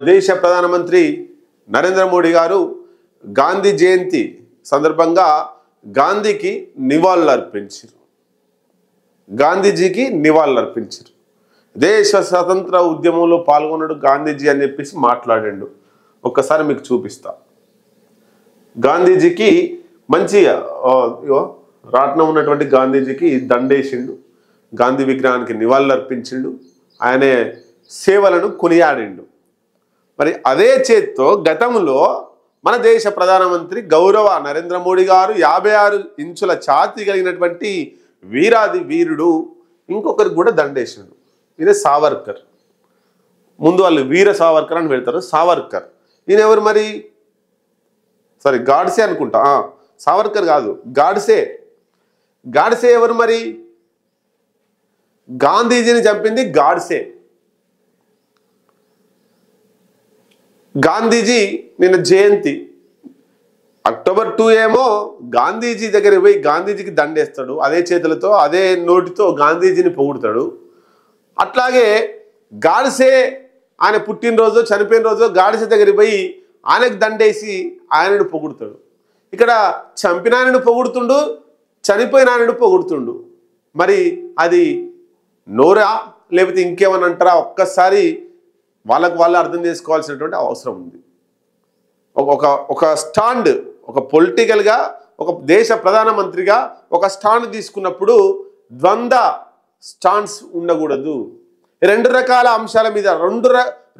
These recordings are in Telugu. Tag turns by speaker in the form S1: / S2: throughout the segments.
S1: దేశ ప్రధానమంత్రి నరేంద్ర మోడీ గారు గాంధీ జయంతి సందర్భంగా గాంధీకి నివాళులు అర్పించారు. గాంధీజీకి నివాళులు అర్పించారు. దేశ స్వతంత్ర ఉద్యమంలో పాల్గొన్నాడు గాంధీజీ అని చెప్పేసి మాట్లాడాడు. ఒక్కసారి మీకు చూపిస్తా. గాంధీజీకి మంచి రాట్నం ఉన్నటువంటి గాంధీజీకి దండేసిండు, గాంధీ విగ్రహానికి నివాళులు అర్పించిండు, ఆయన సేవలను కొనియాడిండు. మరి అదే చేత్తో గతంలో మన దేశ ప్రధానమంత్రి గౌరవ నరేంద్ర మోడీ గారు 56 ఇంచుల ఛాతీ కలిగినటువంటి వీరాది వీరుడు ఇంకొకరికి కూడా దండేసిండు. ఇదే సావర్కర్. ముందు వాళ్ళు వీర సావర్కర్ అని పెడతారు. సావర్కర్ ఈయన ఎవరు మరి? సారీ, గాడ్సే అనుకుంటా. సావర్కర్ కాదు, గాడ్సే. గాడ్సే ఎవరు మరి? గాంధీజీని చంపింది గాడ్సే. గాంధీజీ నిన్న జయంతి అక్టోబర్ 2 ఏమో గాంధీజీ దగ్గరికి పోయి గాంధీజీకి దండేస్తాడు. అదే చేతులతో అదే నోటితో గాంధీజీని పొగుడతాడు. అట్లాగే గాడ్సే ఆయన పుట్టినరోజు చనిపోయిన రోజు గాడ్సే దగ్గరికి పోయి ఆయనకు దండేసి ఆయనను పొగుడుతాడు. ఇక్కడ చంపిన ఆయనను పొగుడుతుండు, చనిపోయిన ఆయనను పొగుడుతుండు. మరి అది నోరా లేకపోతే ఇంకేమని అంటారా? ఒక్కసారి వాళ్ళకు వాళ్ళు అర్థం చేసుకోవాల్సినటువంటి అవసరం ఉంది. ఒక స్టాండ్, ఒక పొలిటికల్గా ఒక దేశ ప్రధానమంత్రిగా ఒక స్టాండ్ తీసుకున్నప్పుడు ద్వంద్వ స్టాండ్స్ ఉండకూడదు. 2 రకాల అంశాల మీద,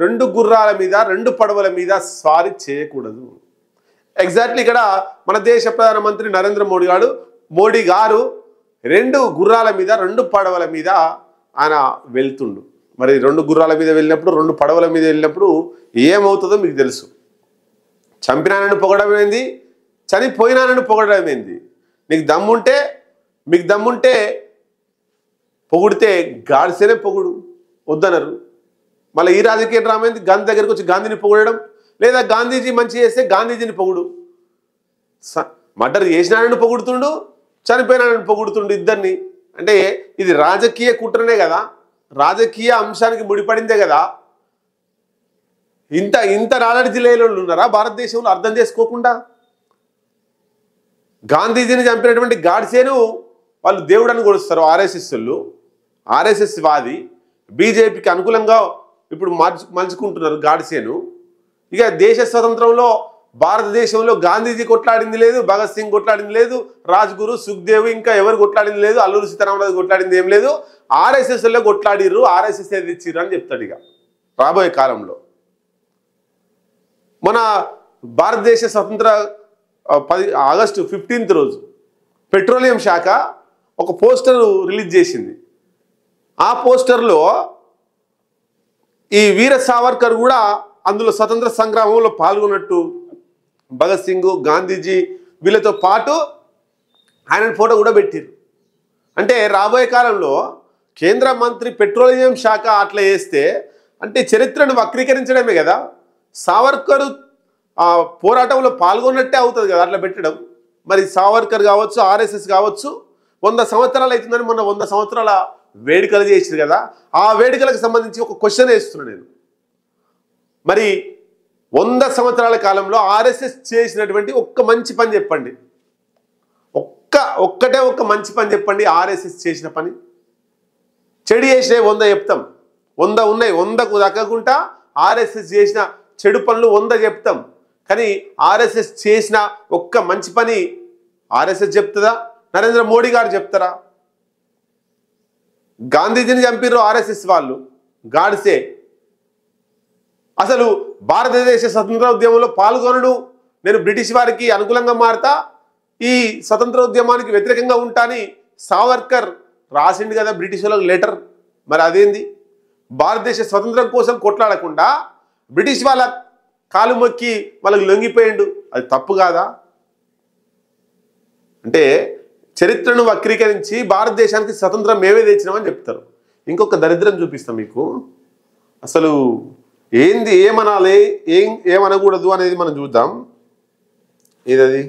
S1: రెండు గుర్రాల మీద, 2 పడవల మీద స్వారీ చేయకూడదు. ఎగ్జాక్ట్లీ ఇక్కడ మన దేశ ప్రధానమంత్రి నరేంద్ర మోడీ గారు 2 గుర్రాల మీద, 2 పడవల మీద ఆయన వెళ్తుండు. మరి 2 గుర్రాల మీద వెళ్ళినప్పుడు, 2 పడవల మీద వెళ్ళినప్పుడు ఏమవుతుందో మీకు తెలుసు. చంపినానని పొగడడం ఏంది, చనిపోయినానని పొగడడం ఏంది? మీకు దమ్ముంటే పొగిడితే గాడ్సేనే పొగుడు వద్దనరు. మళ్ళీ ఈ రాజకీయ డ్రామా ఏంది? గాంధీ దగ్గరికి వచ్చి గాంధీని పొగడడం, లేదా గాంధీజీ మంచి చేస్తే గాంధీజీని పొగుడు. మర్డర్ చేసినానని పొగుడుతుండు, చనిపోయినానని పొగుడుతుండు ఇద్దరిని. అంటే ఇది రాజకీయ కుట్రనే కదా, రాజకీయ అంశానికి ముడిపడిందే కదా. ఇంత రాలడి జిల్లాలో ఉన్నారా భారతదేశంలో అర్థం చేసుకోకుండా? గాంధీజీని చంపినటువంటి గాడ్సేను వాళ్ళు దేవుడని కొలుస్తారు ఆర్ఎస్ఎస్ వాళ్ళు. ఆర్ఎస్ఎస్ వాది బీజేపీకి అనుకూలంగా ఇప్పుడు మలుచుకుంటున్నారు గాడ్సేను. ఇక దేశ స్వతంత్రంలో భారతదేశంలో గాంధీజీ కొట్లాడింది లేదు, భగత్ సింగ్ కొట్లాడింది లేదు, రాజ్గురు, సుఖ్దేవ్ ఇంకా ఎవరు కొట్లాడింది లేదు, అల్లూరి సీతారామరాజు కొట్లాడింది ఏం లేదు. ఆర్ఎస్ఎస్లో కొట్లాడిర్రు, ఆర్ఎస్ఎస్ తెచ్చిర్రు అని చెప్తాడు. ఇక రాబోయే కాలంలో మన భారతదేశ స్వతంత్ర ఆగస్టు 15 రోజు పెట్రోలియం శాఖ ఒక పోస్టర్ రిలీజ్ చేసింది. ఆ పోస్టర్లో ఈ వీర సావర్కర్ కూడా అందులో స్వతంత్ర సంగ్రామంలో పాల్గొన్నట్టు భగత్ సింగ్, గాంధీజీ వీళ్ళతో పాటు ఆయన ఫోటో కూడా పెట్టారు. అంటే రాబోయే కాలంలో కేంద్ర మంత్రి పెట్రోలియం శాఖ అట్లా చేస్తే అంటే చరిత్రను వక్రీకరించడమే కదా. సావర్కర్ పోరాటంలో పాల్గొన్నట్టే అవుతుంది కదా అట్లా పెట్టడం. మరి సావర్కర్ కావచ్చు, ఆర్ఎస్ఎస్ కావచ్చు, 100 సంవత్సరాలు అవుతుందని మొన్న 100 సంవత్సరాల వేడుకలు చేసారు కదా. ఆ వేడుకలకు సంబంధించి ఒక క్వశ్చన్ వేస్తున్నాను నేను. మరి 100 సంవత్సరాల కాలంలో ఆర్ఎస్ఎస్ చేసినటువంటి ఒక్క మంచి పని చెప్పండి. ఒక్కటే మంచి పని చెప్పండి ఆర్ఎస్ఎస్ చేసిన పని. చెడు చేసినవి 100 చెప్తాం, 100 ఉన్నాయి, 100కు దక్కకుండా ఆర్ఎస్ఎస్ చేసిన చెడు పనులు 100 చెప్తాం. కానీ ఆర్ఎస్ఎస్ చేసిన ఒక్క మంచి పని ఆర్ఎస్ఎస్ చెప్తుందా? నరేంద్ర మోడీ గారు చెప్తారా? గాంధీజీని చంపిర్రు ఆర్ఎస్ఎస్ వాళ్ళు, గాడ్సే. అసలు భారతదేశ స్వతంత్ర ఉద్యమంలో పాల్గొనడు, నేను బ్రిటిష్ వారికి అనుకూలంగా మారతా, ఈ స్వతంత్ర ఉద్యమానికి వ్యతిరేకంగా ఉంటాని సావర్కర్ రాసిండు కదా బ్రిటిష్ వాళ్ళకి లెటర్. మరి అదేంది? భారతదేశ స్వతంత్రం కోసం కొట్లాడకుండా బ్రిటిష్ వాళ్ళ కాలు మొక్కి వాళ్ళకి లొంగిపోయిండు. అది తప్పు కాదా? అంటే చరిత్రను వక్రీకరించి భారతదేశానికి స్వతంత్రం మేమే తెచ్చినామని చెప్తారు. ఇంకొక దరిద్రం చూపిస్తాం మీకు. అసలు ఏంది, ఏమనాలి, ఏమనకూడదు అనేది మనం చూద్దాం. ఏదది?